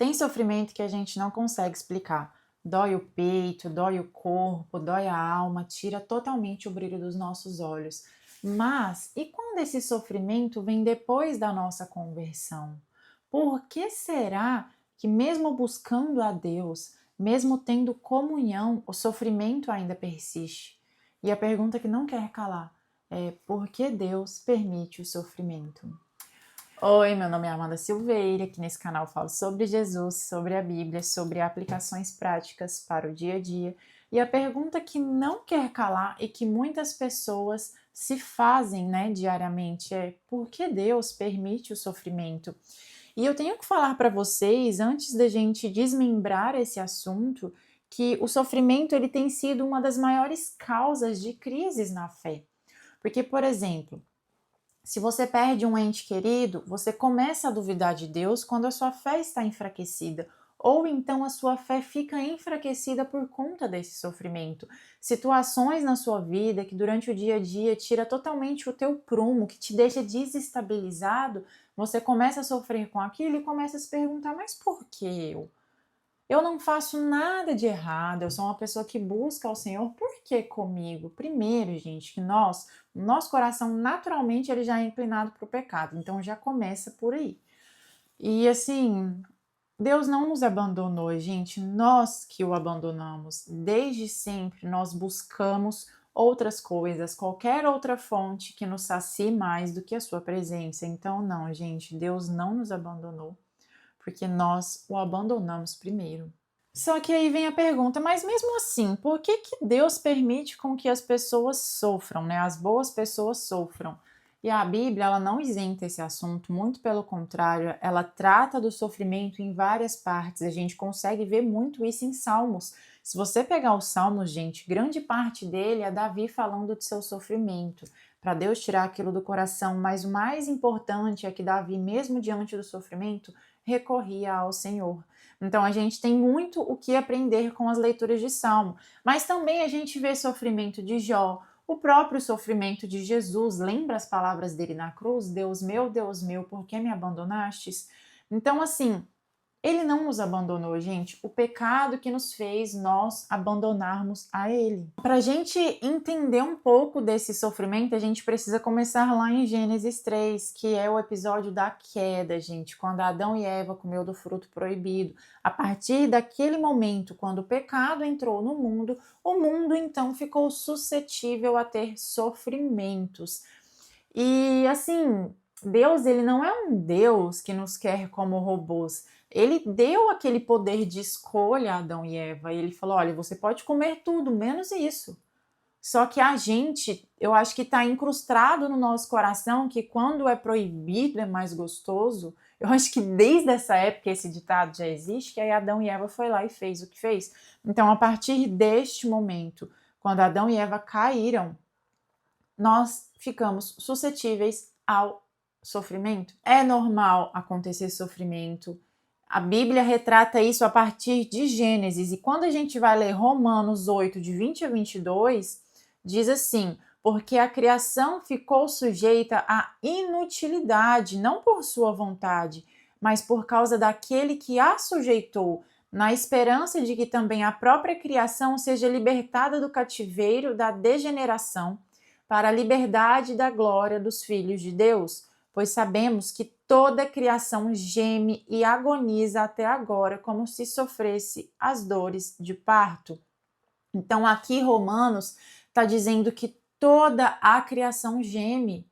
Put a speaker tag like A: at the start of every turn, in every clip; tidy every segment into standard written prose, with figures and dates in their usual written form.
A: Tem sofrimento que a gente não consegue explicar. Dói o peito, dói o corpo, dói a alma, tira totalmente o brilho dos nossos olhos. Mas e quando esse sofrimento vem depois da nossa conversão? Por que será que, mesmo buscando a Deus, mesmo tendo comunhão, o sofrimento ainda persiste? E a pergunta que não quer calar é: por que Deus permite o sofrimento? Oi, meu nome é Amanda Silveira, aqui nesse canal eu falo sobre Jesus, sobre a Bíblia, sobre aplicações práticas para o dia a dia. E a pergunta que não quer calar e que muitas pessoas se fazem, diariamente é: por que Deus permite o sofrimento? E eu tenho que falar para vocês, antes da gente desmembrar esse assunto, que o sofrimento ele tem sido uma das maiores causas de crises na fé. Porque, por exemplo, se você perde um ente querido, você começa a duvidar de Deus quando a sua fé está enfraquecida, ou então a sua fé fica enfraquecida por conta desse sofrimento. Situações na sua vida que durante o dia a dia tira totalmente o teu prumo, que te deixa desestabilizado, você começa a sofrer com aquilo e começa a se perguntar: mas por que eu? Eu não faço nada de errado, eu sou uma pessoa que busca ao Senhor, por que comigo? Primeiro, gente, que nosso coração naturalmente ele já é inclinado para o pecado, então já começa por aí. E assim, Deus não nos abandonou, gente, nós que o abandonamos. Desde sempre nós buscamos outras coisas, qualquer outra fonte que nos sacie mais do que a sua presença. Então, não, gente, Deus não nos abandonou, porque nós o abandonamos primeiro. Só que aí vem a pergunta, mas mesmo assim, por que que Deus permite com que as pessoas sofram, né? As boas pessoas sofram? E a Bíblia, ela não isenta esse assunto, muito pelo contrário, ela trata do sofrimento em várias partes. A gente consegue ver muito isso em Salmos. Se você pegar os Salmos, gente, grande parte dele é Davi falando de seu sofrimento, para Deus tirar aquilo do coração, mas o mais importante é que Davi, mesmo diante do sofrimento, recorria ao Senhor. Então a gente tem muito o que aprender com as leituras de Salmo, mas também a gente vê sofrimento de Jó, o próprio sofrimento de Jesus. Lembra as palavras dele na cruz? Deus meu, por que me abandonastes? Então, assim, ele não nos abandonou, gente. O pecado que nos fez nós abandonarmos a ele. Para a gente entender um pouco desse sofrimento, a gente precisa começar lá em Gênesis 3, que é o episódio da queda, gente. Quando Adão e Eva comeu do fruto proibido. A partir daquele momento, quando o pecado entrou no mundo, o mundo então ficou suscetível a ter sofrimentos. E assim, Deus, ele não é um Deus que nos quer como robôs. Ele deu aquele poder de escolha a Adão e Eva. E ele falou: olha, você pode comer tudo, menos isso. Só que a gente, eu acho que está incrustado no nosso coração que quando é proibido é mais gostoso. Eu acho que desde essa época esse ditado já existe, que aí Adão e Eva foi lá e fez o que fez. Então, a partir deste momento, quando Adão e Eva caíram, nós ficamos suscetíveis ao sofrimento. É normal acontecer sofrimento. A Bíblia retrata isso a partir de Gênesis. E quando a gente vai ler Romanos 8, de 20 a 22, diz assim: porque a criação ficou sujeita à inutilidade, não por sua vontade, mas por causa daquele que a sujeitou, na esperança de que também a própria criação seja libertada do cativeiro da degeneração para a liberdade da glória dos filhos de Deus, pois sabemos que toda a criação geme e agoniza até agora, como se sofresse as dores de parto. Então, aqui Romanos está dizendo que toda a criação geme,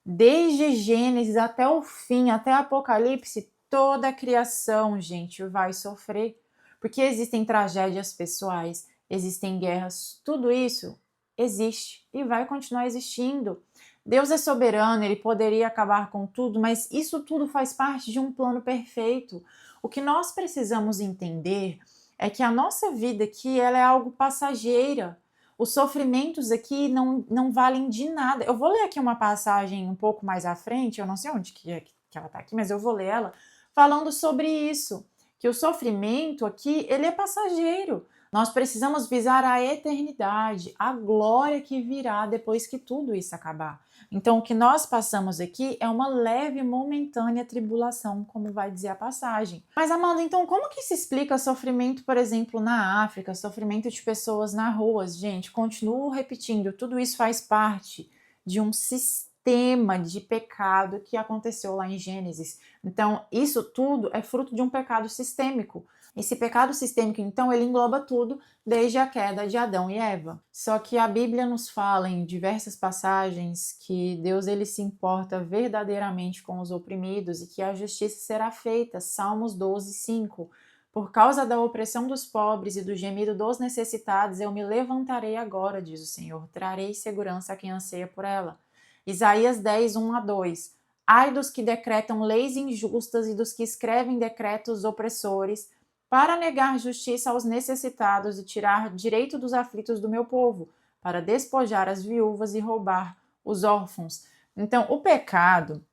A: desde Gênesis até o fim, até Apocalipse, toda a criação, gente, vai sofrer, porque existem tragédias pessoais, existem guerras, tudo isso existe e vai continuar existindo. Deus é soberano, ele poderia acabar com tudo, mas isso tudo faz parte de um plano perfeito. O que nós precisamos entender é que a nossa vida aqui ela é algo passageira. Os sofrimentos aqui não valem de nada. Eu vou ler aqui uma passagem um pouco mais à frente, eu não sei onde que ela está aqui, mas eu vou ler ela, falando sobre isso, que o sofrimento aqui, ele é passageiro. Nós precisamos visar a eternidade, a glória que virá depois que tudo isso acabar. Então, o que nós passamos aqui é uma leve e momentânea tribulação, como vai dizer a passagem. Mas, Amanda, então como que se explica sofrimento, por exemplo, na África, sofrimento de pessoas na rua? Gente, continuo repetindo, tudo isso faz parte de um sistema de pecado que aconteceu lá em Gênesis. Então, isso tudo é fruto de um pecado sistêmico. Esse pecado sistêmico, então, ele engloba tudo desde a queda de Adão e Eva. Só que a Bíblia nos fala em diversas passagens que Deus ele se importa verdadeiramente com os oprimidos e que a justiça será feita. Salmos 12, 5. Por causa da opressão dos pobres e do gemido dos necessitados, eu me levantarei agora, diz o Senhor, trarei segurança a quem anseia por ela. Isaías 10, 1 a 2. Ai dos que decretam leis injustas e dos que escrevem decretos opressores, para negar justiça aos necessitados e tirar direito dos aflitos do meu povo, para despojar as viúvas e roubar os órfãos. Então, o pecado,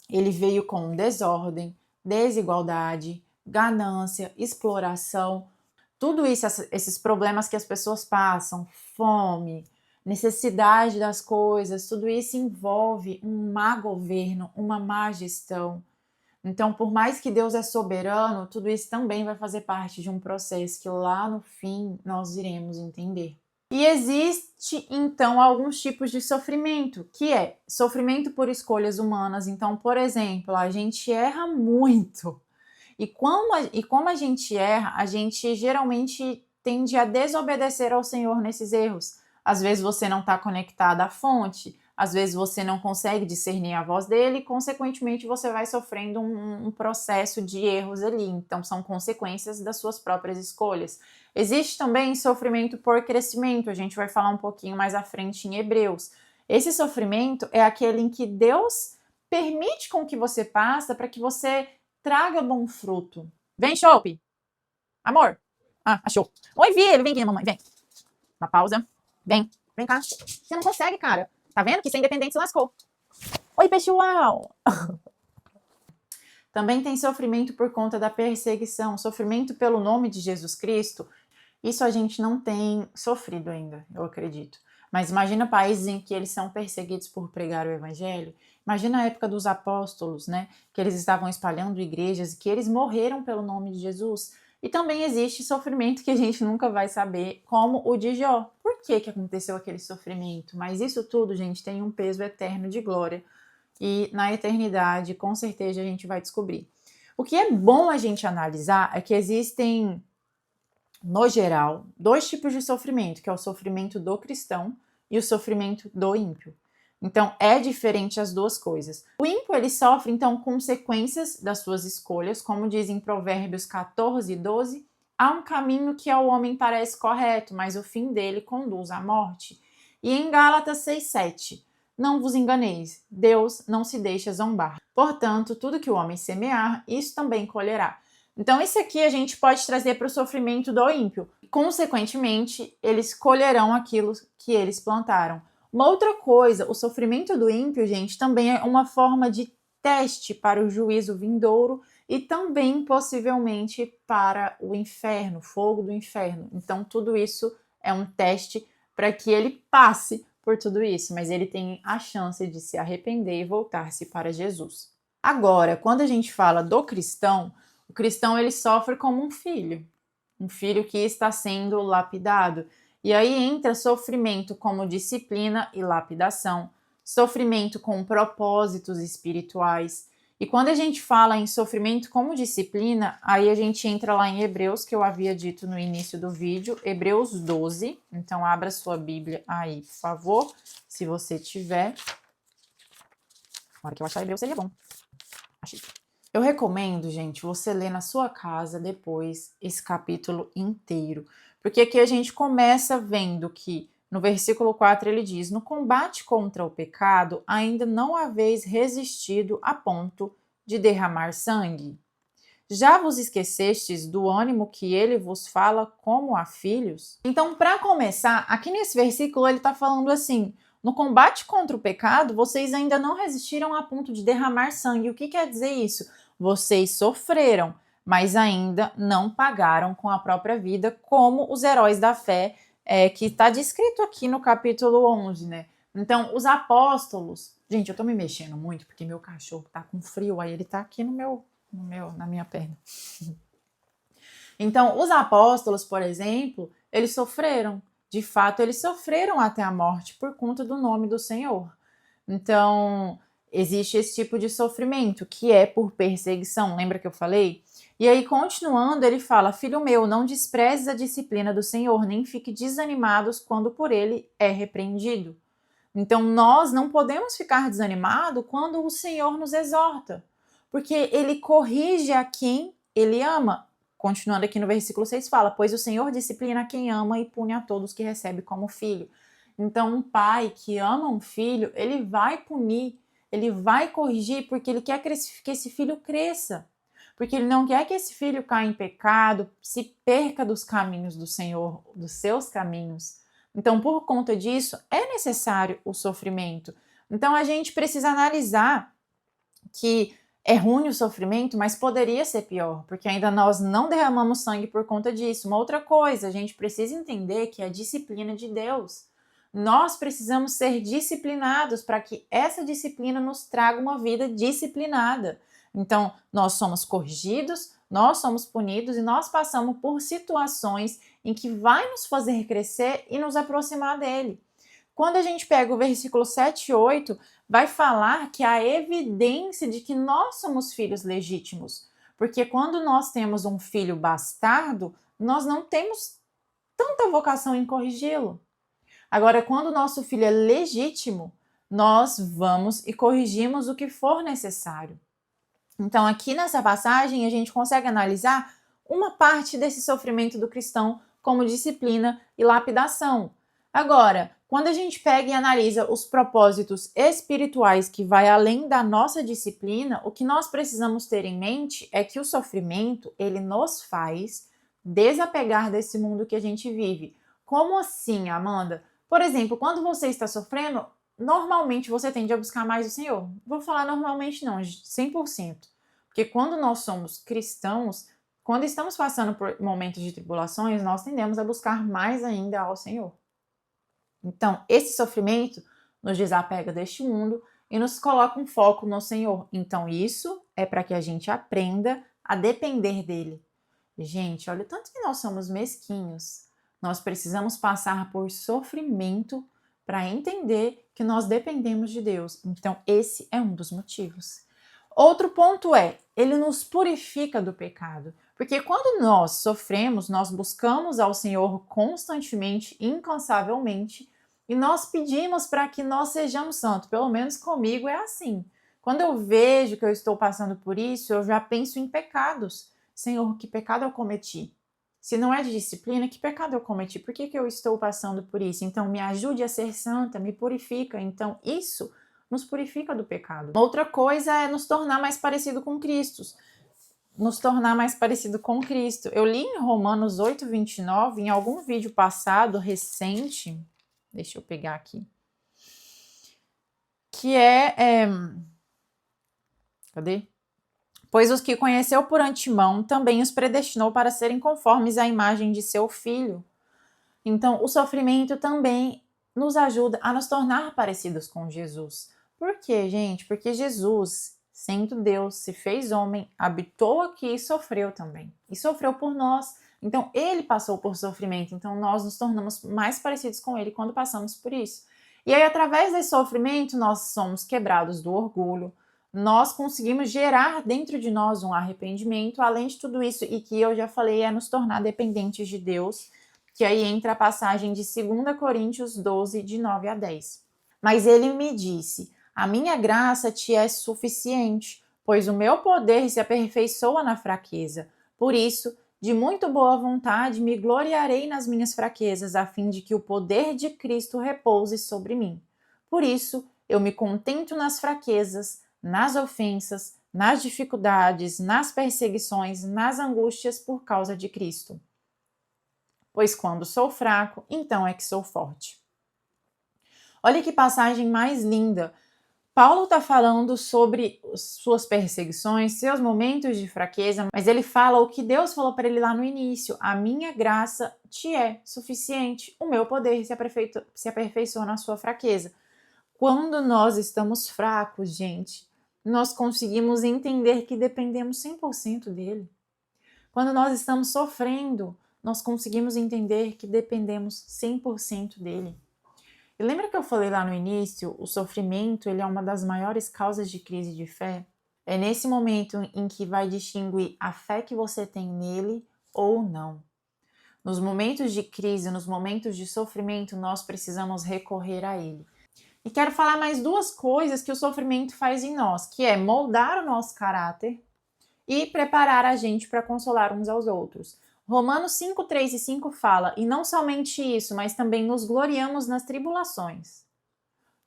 A: ele veio com desordem, desigualdade, ganância, exploração, tudo isso, esses problemas que as pessoas passam, fome, necessidade das coisas, tudo isso envolve um má governo, uma má gestão. Então, por mais que Deus é soberano, tudo isso também vai fazer parte de um processo que lá no fim nós iremos entender. E existe, então, alguns tipos de sofrimento, que é sofrimento por escolhas humanas. Então, por exemplo, a gente erra muito. E como a gente erra, a gente geralmente tende a desobedecer ao Senhor nesses erros. Às vezes você não está conectado à fonte, às vezes você não consegue discernir a voz dele, e consequentemente você vai sofrendo um processo de erros ali. Então são consequências das suas próprias escolhas. Existe também sofrimento por crescimento, a gente vai falar um pouquinho mais à frente em Hebreus. Esse sofrimento é aquele em que Deus permite com que você passe para que você traga bom fruto. Vem, Chope! Amor! Ah, achou. Oi, filho, vem aqui, mamãe, vem. Uma pausa. Vem cá. Você não consegue, cara. Tá vendo que ser independente se lascou. Oi, pessoal! Também tem sofrimento por conta da perseguição, sofrimento pelo nome de Jesus Cristo. Isso a gente não tem sofrido ainda, eu acredito. Mas imagina países em que eles são perseguidos por pregar o evangelho. Imagina a época dos apóstolos, né? Que eles estavam espalhando igrejas e que eles morreram pelo nome de Jesus. E também existe sofrimento que a gente nunca vai saber, como o de Jó. Por que aconteceu aquele sofrimento? Mas isso tudo, gente, tem um peso eterno de glória. E na eternidade, com certeza, a gente vai descobrir. O que é bom a gente analisar é que existem, no geral, dois tipos de sofrimento, que é o sofrimento do cristão e o sofrimento do ímpio. Então, é diferente as duas coisas. O ímpio, ele sofre, então, consequências das suas escolhas, como diz em Provérbios 14, 12, há um caminho que ao homem parece correto, mas o fim dele conduz à morte. E em Gálatas 6, 7, não vos enganeis, Deus não se deixa zombar. Portanto, tudo que o homem semear, isso também colherá. Então, isso aqui a gente pode trazer para o sofrimento do ímpio. Consequentemente, eles colherão aquilo que eles plantaram. Uma outra coisa, o sofrimento do ímpio, gente, também é uma forma de teste para o juízo vindouro e também, possivelmente, para o inferno, fogo do inferno. Então, tudo isso é um teste para que ele passe por tudo isso, mas ele tem a chance de se arrepender e voltar-se para Jesus. Agora, quando a gente fala do cristão, o cristão ele sofre como um filho que está sendo lapidado. E aí entra sofrimento como disciplina e lapidação, sofrimento com propósitos espirituais. E quando a gente fala em sofrimento como disciplina, aí a gente entra lá em Hebreus, que eu havia dito no início do vídeo, Hebreus 12. Então abra sua Bíblia aí, por favor, se você tiver. Na hora que eu achar Hebreus seria bom. Achei. Eu recomendo, gente, você ler na sua casa depois esse capítulo inteiro. Porque aqui a gente começa vendo que no versículo 4 ele diz: no combate contra o pecado, ainda não haveis resistido a ponto de derramar sangue. Já vos esquecestes do ânimo que ele vos fala como a filhos? Então, para começar, aqui nesse versículo ele está falando assim: no combate contra o pecado, vocês ainda não resistiram a ponto de derramar sangue. O que quer dizer isso? Vocês sofreram, mas ainda não pagaram com a própria vida, como os heróis da fé, que está descrito aqui no capítulo 11, né? Então, os apóstolos, gente, eu tô me mexendo muito porque meu cachorro tá com frio, aí ele tá aqui na minha perna. Então, os apóstolos, por exemplo, eles sofreram. De fato, eles sofreram até a morte por conta do nome do Senhor. Então, existe esse tipo de sofrimento, que é por perseguição, lembra que eu falei? E aí, continuando, ele fala: Filho meu, não desprezes a disciplina do Senhor, nem fique desanimados quando por ele é repreendido. Então, nós não podemos ficar desanimados quando o Senhor nos exorta, porque ele corrige a quem ele ama. Continuando aqui no versículo 6 fala: Pois o Senhor disciplina a quem ama e pune a todos que recebe como filho. Então, um pai que ama um filho, ele vai punir, ele vai corrigir, porque ele quer que esse filho cresça. Porque ele não quer que esse filho caia em pecado, se perca dos caminhos do Senhor, dos seus caminhos. Então, por conta disso, é necessário o sofrimento. Então, a gente precisa analisar que é ruim o sofrimento, mas poderia ser pior, porque ainda nós não derramamos sangue por conta disso. Uma outra coisa, a gente precisa entender que é a disciplina de Deus. Nós precisamos ser disciplinados para que essa disciplina nos traga uma vida disciplinada. Então, nós somos corrigidos, nós somos punidos e nós passamos por situações em que vai nos fazer crescer e nos aproximar dele. Quando a gente pega o versículo 7 e 8, vai falar que há evidência de que nós somos filhos legítimos. Porque quando nós temos um filho bastardo, nós não temos tanta vocação em corrigi-lo. Agora, quando o nosso filho é legítimo, nós vamos e corrigimos o que for necessário. Então, aqui nessa passagem, a gente consegue analisar uma parte desse sofrimento do cristão como disciplina e lapidação. Agora, quando a gente pega e analisa os propósitos espirituais que vai além da nossa disciplina, o que nós precisamos ter em mente é que o sofrimento, ele nos faz desapegar desse mundo que a gente vive. Como assim, Amanda? Por exemplo, quando você está sofrendo, normalmente você tende a buscar mais o Senhor. Vou falar normalmente não, 100%. Porque quando nós somos cristãos, quando estamos passando por momentos de tribulações, nós tendemos a buscar mais ainda ao Senhor. Então, esse sofrimento nos desapega deste mundo e nos coloca um foco no Senhor. Então, isso é para que a gente aprenda a depender dele. Gente, olha o tanto que nós somos mesquinhos. Nós precisamos passar por sofrimento para entender que nós dependemos de Deus. Então, esse é um dos motivos. Outro ponto é, ele nos purifica do pecado. Porque quando nós sofremos, nós buscamos ao Senhor constantemente, incansavelmente, e nós pedimos para que nós sejamos santos. Pelo menos comigo é assim. Quando eu vejo que eu estou passando por isso, eu já penso em pecados. Senhor, que pecado eu cometi? Se não é de disciplina, que pecado eu cometi? Por que eu estou passando por isso? Então, me ajude a ser santa, me purifica. Então, isso nos purifica do pecado. Outra coisa é nos tornar mais parecido com Cristo. Nos tornar mais parecido com Cristo. Eu li em Romanos 8, 29, em algum vídeo passado, recente, deixa eu pegar aqui, que cadê? Pois os que conheceu por antemão, também os predestinou para serem conformes à imagem de seu Filho. Então, o sofrimento também nos ajuda a nos tornar parecidos com Jesus. Por quê, gente? Porque Jesus, sendo Deus, se fez homem, habitou aqui e sofreu também. E sofreu por nós. Então, ele passou por sofrimento. Então, nós nos tornamos mais parecidos com ele quando passamos por isso. E aí, através desse sofrimento, nós somos quebrados do orgulho, nós conseguimos gerar dentro de nós um arrependimento, além de tudo isso, e que eu já falei, é nos tornar dependentes de Deus, que aí entra a passagem de 2 Coríntios 12, de 9 a 10. Mas ele me disse, a minha graça te é suficiente, pois o meu poder se aperfeiçoa na fraqueza. Por isso, de muito boa vontade, me gloriarei nas minhas fraquezas, a fim de que o poder de Cristo repouse sobre mim. Por isso, eu me contento nas fraquezas, nas ofensas, nas dificuldades, nas perseguições, nas angústias por causa de Cristo. Pois quando sou fraco, então é que sou forte. Olha que passagem mais linda. Paulo está falando sobre suas perseguições, seus momentos de fraqueza, mas ele fala o que Deus falou para ele lá no início: a minha graça te é suficiente, o meu poder se aperfeiçoa na sua fraqueza. Quando nós estamos fracos, gente, nós conseguimos entender que dependemos 100% dele. Quando nós estamos sofrendo, nós conseguimos entender que dependemos 100% dele. E lembra que eu falei lá no início, o sofrimento ele é uma das maiores causas de crise de fé? É nesse momento em que vai distinguir a fé que você tem nele ou não. Nos momentos de crise, nos momentos de sofrimento, nós precisamos recorrer a ele. E quero falar mais duas coisas que o sofrimento faz em nós, que é moldar o nosso caráter e preparar a gente para consolar uns aos outros. Romanos 5, 3 e 5 fala, e não somente isso, mas também nos gloriamos nas tribulações.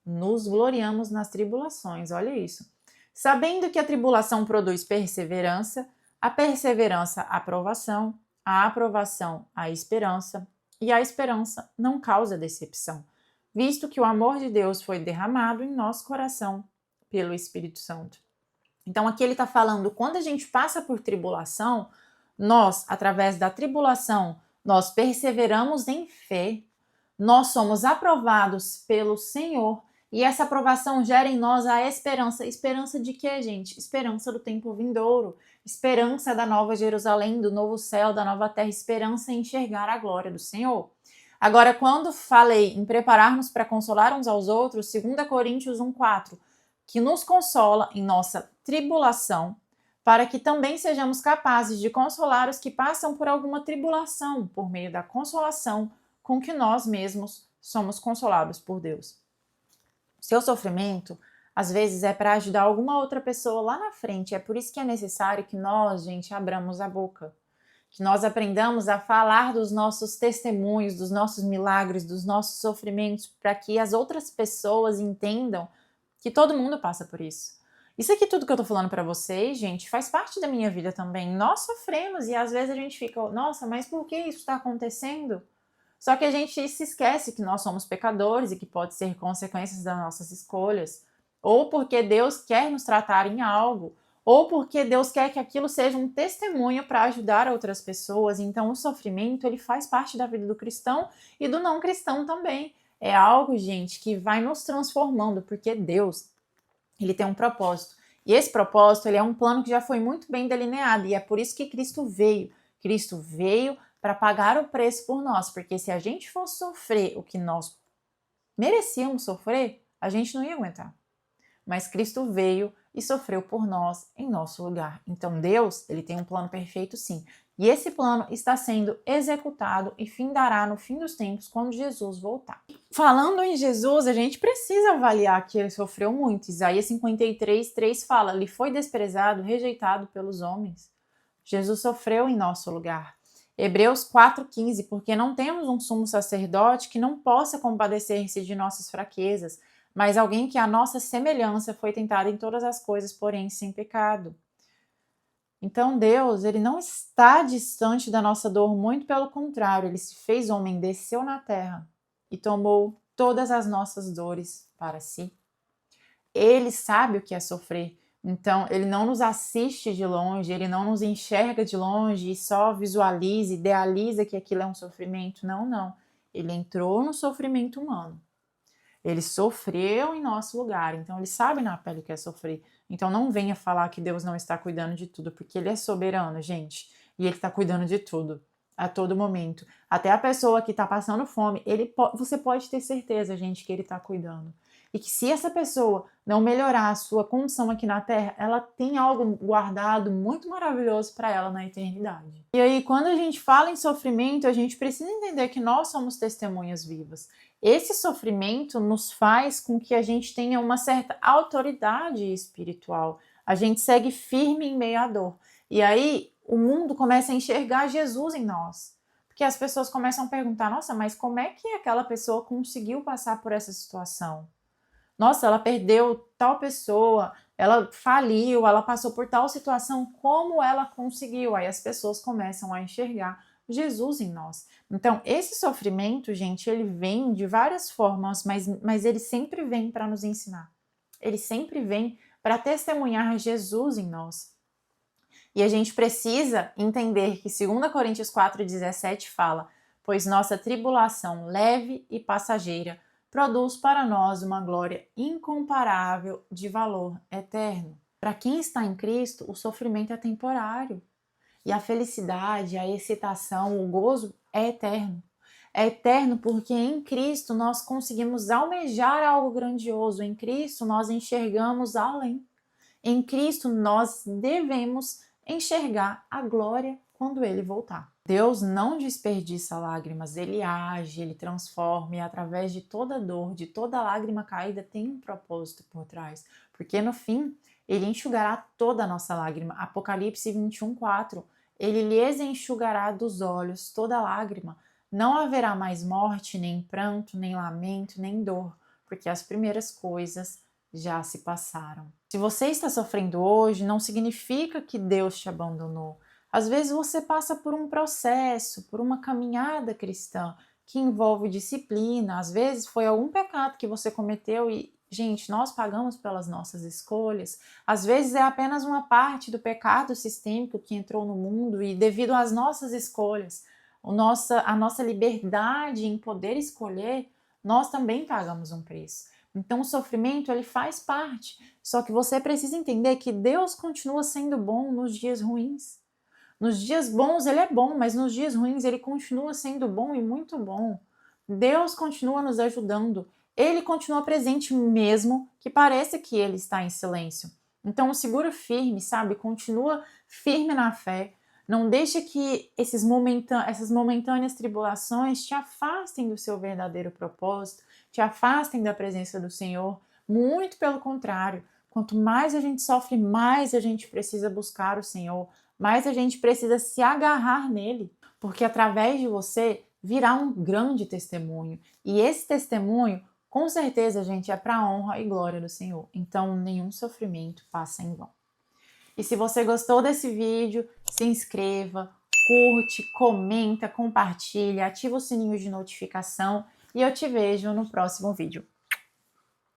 A: Nos gloriamos nas tribulações, olha isso. Sabendo que a tribulação produz perseverança, a perseverança, aprovação, a aprovação, a esperança, e a esperança não causa decepção, visto que o amor de Deus foi derramado em nosso coração pelo Espírito Santo. Então aqui ele está falando, quando a gente passa por tribulação, nós, através da tribulação, nós perseveramos em fé, nós somos aprovados pelo Senhor, e essa aprovação gera em nós a esperança. Esperança de quê, gente? Esperança do tempo vindouro, esperança da nova Jerusalém, do novo céu, da nova terra, esperança em enxergar a glória do Senhor. Agora, quando falei em preparar-nos para consolar uns aos outros, 2 Coríntios 1,4, que nos consola em nossa tribulação, para que também sejamos capazes de consolar os que passam por alguma tribulação, por meio da consolação com que nós mesmos somos consolados por Deus. Seu sofrimento, às vezes, é para ajudar alguma outra pessoa lá na frente. É por isso que é necessário que nós, gente, abramos a boca. Que nós aprendamos a falar dos nossos testemunhos, dos nossos milagres, dos nossos sofrimentos, para que as outras pessoas entendam que todo mundo passa por isso. Isso aqui tudo que eu tô falando para vocês, gente, faz parte da minha vida também. Nós sofremos e às vezes a gente fica, nossa, mas por que isso está acontecendo? Só que a gente se esquece que nós somos pecadores e que pode ser consequências das nossas escolhas, ou porque Deus quer nos tratar em algo, ou porque Deus quer que aquilo seja um testemunho para ajudar outras pessoas. Então o sofrimento, ele faz parte da vida do cristão e do não cristão também. É algo, gente, que vai nos transformando, porque Deus, ele tem um propósito. E esse propósito, ele é um plano que já foi muito bem delineado, e é por isso que Cristo veio. Cristo veio para pagar o preço por nós, porque se a gente fosse sofrer o que nós merecíamos sofrer, a gente não ia aguentar. Mas Cristo veio e sofreu por nós em nosso lugar. Então Deus, ele tem um plano perfeito sim. E esse plano está sendo executado e findará no fim dos tempos, quando Jesus voltar. Falando em Jesus, a gente precisa avaliar que ele sofreu muito. Isaías 53, 3 fala, ele foi desprezado, rejeitado pelos homens. Jesus sofreu em nosso lugar. Hebreus 4,15, porque não temos um sumo sacerdote que não possa compadecer-se de nossas fraquezas, mas alguém que a nossa semelhança foi tentado em todas as coisas, porém sem pecado. Então Deus, ele não está distante da nossa dor, muito pelo contrário, ele se fez homem, desceu na terra e tomou todas as nossas dores para si. Ele sabe o que é sofrer. Então, ele não nos assiste de longe, ele não nos enxerga de longe e só visualiza, idealiza que aquilo é um sofrimento. Não, não. Ele entrou no sofrimento humano. Ele sofreu em nosso lugar, então ele sabe na pele o que é sofrer. Então não venha falar que Deus não está cuidando de tudo, porque ele é soberano, gente, e ele está cuidando de tudo, a todo momento. Até a pessoa que está passando fome, você pode ter certeza, gente, que ele está cuidando. E que se essa pessoa não melhorar a sua condição aqui na Terra, ela tem algo guardado muito maravilhoso para ela na eternidade. E aí, quando a gente fala em sofrimento, a gente precisa entender que nós somos testemunhas vivas. Esse sofrimento nos faz com que a gente tenha uma certa autoridade espiritual. A gente segue firme em meio à dor. E aí, o mundo começa a enxergar Jesus em nós. Porque as pessoas começam a perguntar, nossa, mas como é que aquela pessoa conseguiu passar por essa situação? Nossa, ela perdeu tal pessoa, ela faliu, ela passou por tal situação, como ela conseguiu? Aí as pessoas começam a enxergar Jesus em nós. Então, esse sofrimento, gente, ele vem de várias formas, mas ele sempre vem para nos ensinar. Ele sempre vem para testemunhar Jesus em nós. E a gente precisa entender que 2 Coríntios 4,17 fala, pois nossa tribulação leve e passageira produz para nós uma glória incomparável de valor eterno. Para quem está em Cristo, o sofrimento é temporário. E a felicidade, a excitação, o gozo é eterno. É eterno porque em Cristo nós conseguimos almejar algo grandioso. Em Cristo nós enxergamos além. Em Cristo nós devemos enxergar a glória quando Ele voltar. Deus não desperdiça lágrimas, Ele age, Ele transforma e através de toda dor, de toda lágrima caída tem um propósito por trás. Porque no fim, Ele enxugará toda a nossa lágrima. Apocalipse 21:4. Ele lhes enxugará dos olhos toda lágrima. Não haverá mais morte, nem pranto, nem lamento, nem dor, porque as primeiras coisas já se passaram. Se você está sofrendo hoje, não significa que Deus te abandonou. Às vezes você passa por um processo, por uma caminhada cristã que envolve disciplina, às vezes foi algum pecado que você cometeu e, gente, nós pagamos pelas nossas escolhas. Às vezes é apenas uma parte do pecado sistêmico que entrou no mundo e devido às nossas escolhas, a nossa liberdade em poder escolher, nós também pagamos um preço. Então o sofrimento ele faz parte, só que você precisa entender que Deus continua sendo bom nos dias ruins. Nos dias bons ele é bom, mas nos dias ruins ele continua sendo bom e muito bom. Deus continua nos ajudando. Ele continua presente mesmo que pareça que ele está em silêncio. Então segura firme, sabe? Continua firme na fé. Não deixe que essas momentâneas tribulações te afastem do seu verdadeiro propósito, te afastem da presença do Senhor. Muito pelo contrário, quanto mais a gente sofre, mais a gente precisa buscar o Senhor, mais a gente precisa se agarrar nele, porque através de você virá um grande testemunho. E esse testemunho, com certeza, gente, é para a honra e glória do Senhor. Então, nenhum sofrimento passa em vão. E se você gostou desse vídeo, se inscreva, curte, comenta, compartilha, ativa o sininho de notificação e eu te vejo no próximo vídeo.